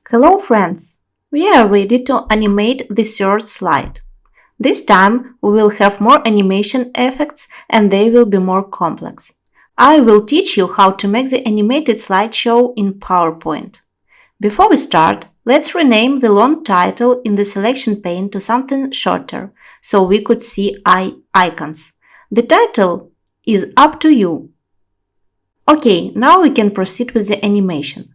Hello friends! We are ready to animate the third slide. This time we will have more animation effects and they will be more complex. I will teach you how to make the animated slideshow in PowerPoint. Before we start, let's rename the long title in the selection pane to something shorter so we could see icons. The title is up to you. Okay, now we can proceed with the animation.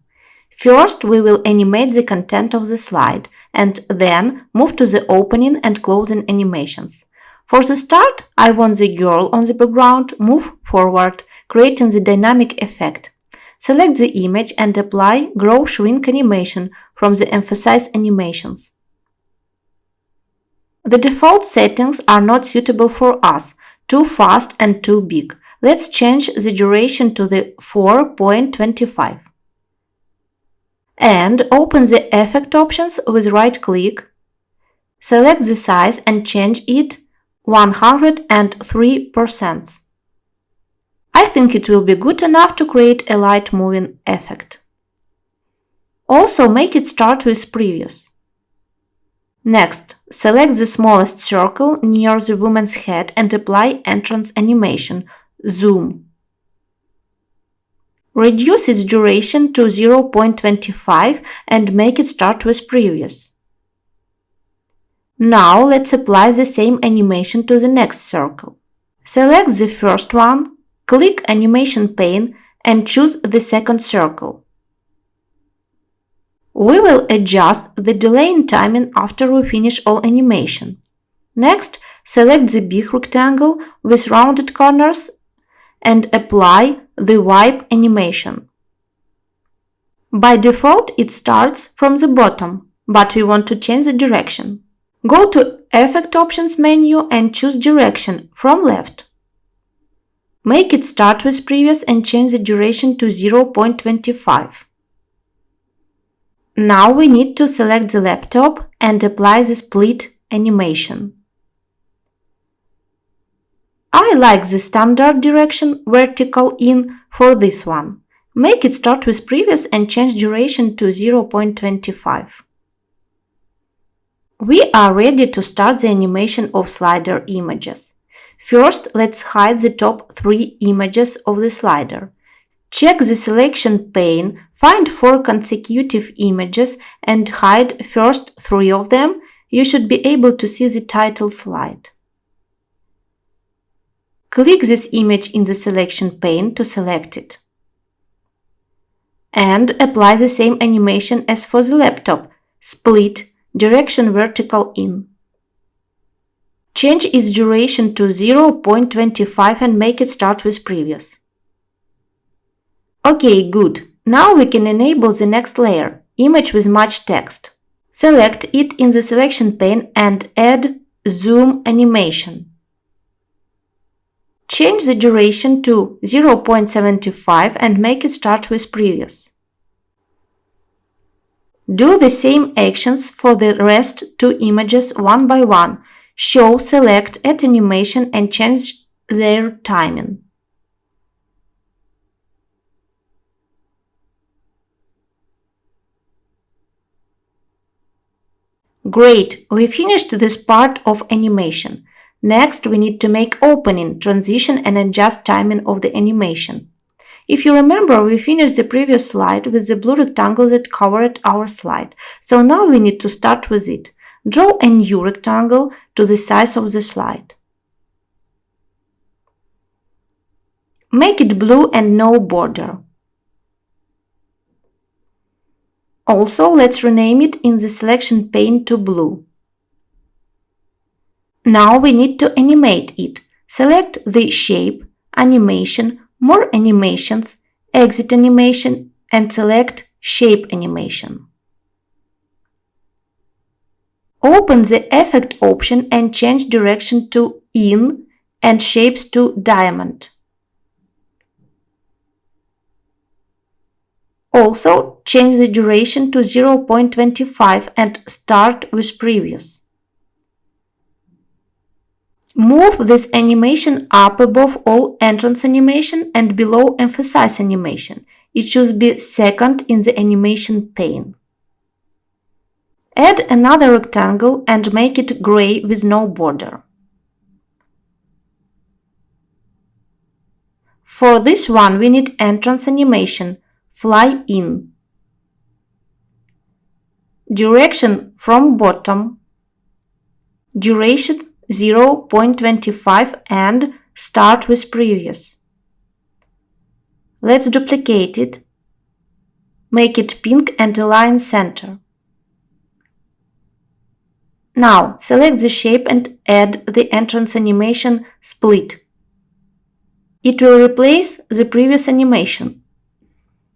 First, we will animate the content of the slide and then move to the opening and closing animations. For the start, I want the girl on the background move forward, creating the dynamic effect. Select the image and apply Grow Shrink animation from the Emphasize animations. The default settings are not suitable for us, too fast and too big. Let's change the duration to the 4.25. And open the effect options with right-click. Select the size and change it 103%. I think it will be good enough to create a light moving effect. Also make it start with previous. Next, select the smallest circle near the woman's head and apply entrance animation, zoom. Reduce its duration to 0.25 and make it start with previous. Now let's apply the same animation to the next circle. Select the first one, click Animation pane and choose the second circle. We will adjust the delay in timing after we finish all animation. Next, select the big rectangle with rounded corners and apply the wipe animation. By default, it starts from the bottom, but we want to change the direction. Go to Effect Options menu and choose Direction from left. Make it start with previous and change the duration to 0.25. Now we need to select the laptop and apply the split animation. I like the standard direction vertical in for this one. Make it start with previous and change duration to 0.25. We are ready to start the animation of slider images. First, let's hide the top 3 images of the slider. Check the selection pane, find 4 consecutive images and hide first 3 of them. You should be able to see the title slide. Click this image in the selection pane to select it. And apply the same animation as for the laptop, split, direction vertical in. Change its duration to 0.25 and make it start with previous. Okay, good. Now we can enable the next layer, image with much text. Select it in the selection pane and add zoom animation. Change the duration to 0.75 and make it start with previous. Do the same actions for the rest 2 images one by one. Show, select, add animation and change their timing. Great! We finished this part of animation. Next, we need to make opening, transition and adjust timing of the animation. If you remember, we finished the previous slide with the blue rectangle that covered our slide. So now we need to start with it. Draw a new rectangle to the size of the slide. Make it blue and no border. Also, let's rename it in the selection pane to blue. Now we need to animate it. Select the shape, animation, more animations, exit animation and select shape animation. Open the effect option and change direction to in and shapes to diamond. Also, change the duration to 0.25 and start with previous. Move this animation up above all entrance animation and below emphasize animation. It should be second in the animation pane. Add another rectangle and make it gray with no border. For this one, we need entrance animation, fly in. Direction from bottom. Duration 0.25 and start with previous. Let's duplicate it. Make it pink and align center. Now select the shape and add the entrance animation split. It will replace the previous animation.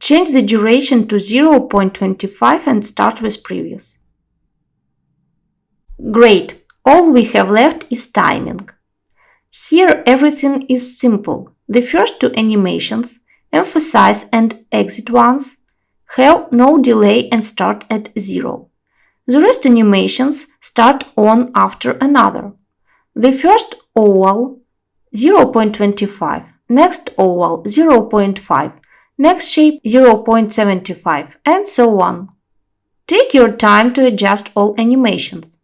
Change the duration to 0.25 and start with previous. Great! All we have left is timing. Here everything is simple. The first two animations, emphasize and exit ones, have no delay and start at 0. The rest animations start one after another. The first oval 0.25, next oval 0.5, next shape 0.75, and so on. Take your time to adjust all animations.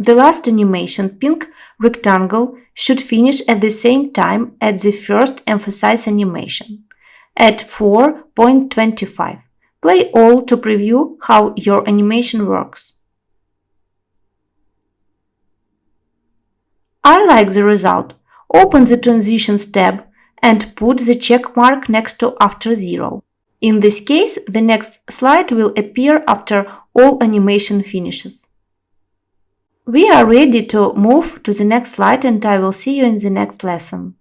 The last animation, pink rectangle, should finish at the same time as the first emphasize animation, at 4.25. Play all to preview how your animation works. I like the result. Open the Transitions tab and put the check mark next to after 0. In this case, the next slide will appear after all animation finishes. We are ready to move to the next slide and I will see you in the next lesson.